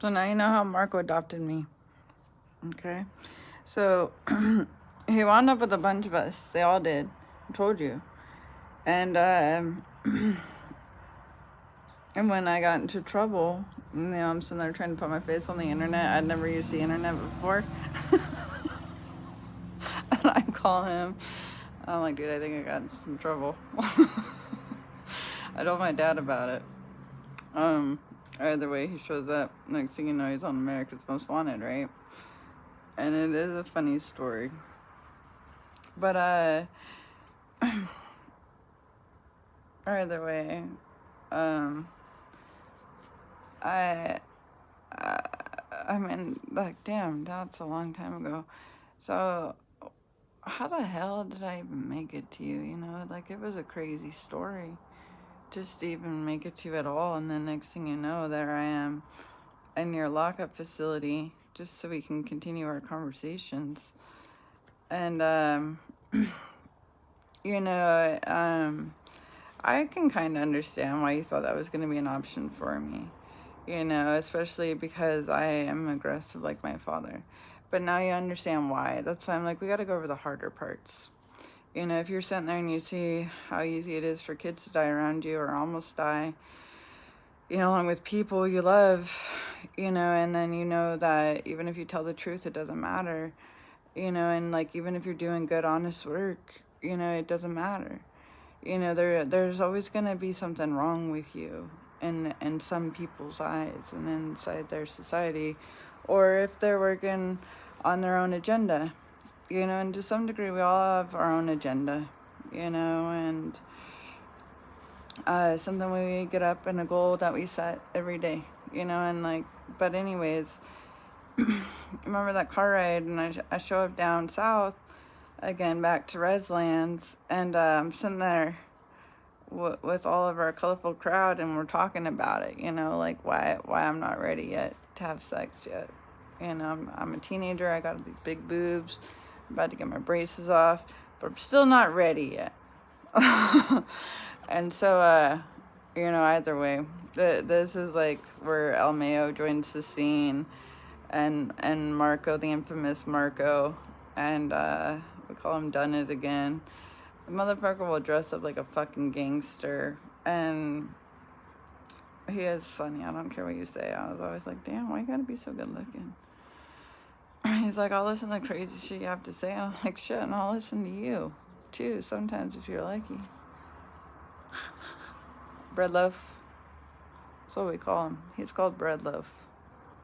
So now you know how Marko adopted me. Okay? So he wound up with a bunch of us. They all did. I told you. And and when I got into trouble, I'm sitting there trying to put my face on the internet. I'd never used the internet before. And I call him. I'm like, dude, I think I got in some trouble. I told my dad about it. Either way, he shows up. Next thing you know, he's on America's Most Wanted, right? And it is a funny story. But, either way, I mean, like, damn, that's a long time ago. So, how the hell did I even make it to you? You know, like, it was a crazy story just to even make it to you at all. And then next thing you know, there I am in your lockup facility just so we can continue our conversations. And, you know, I can kind of understand why you thought that was going to be an option for me. You know, especially because I am aggressive like my father. But now you understand why. That's why I'm like, we got to go over the harder parts. You know, if you're sitting there and you see how easy it is for kids to die around you or almost die, you know, along with people you love, you know, and then you know that even if you tell the truth, it doesn't matter, you know, and like even if you're doing good, honest work, you know, it doesn't matter. You know, there's always going to be something wrong with you in some people's eyes and inside their society, or if they're working on their own agenda. You know, and to some degree, we all have our own agenda, you know, and something we get up and a goal that we set every day, you know, and like, but anyways, remember that car ride, and I show up down south, again, back to Reslands, and I'm sitting there with all of our colorful crowd, and we're talking about it, you know, like why I'm not ready yet to have sex yet. You know, I'm a teenager, I got these big boobs, I'm about to get my braces off, but I'm still not ready yet. And so, you know, either way, this is like where El Mayo joins the scene, and Marko, the infamous Marko, and we call him Done It Again. The motherfucker will dress up like a fucking gangster, and he is funny. I don't care what you say. I was always like, damn, why you gotta be so good looking? He's like, I'll listen to crazy shit you have to say. And I'm like, shit, and I'll listen to you, too, sometimes if you're lucky. Bread loaf. That's what we call him. He's called Bread Loaf.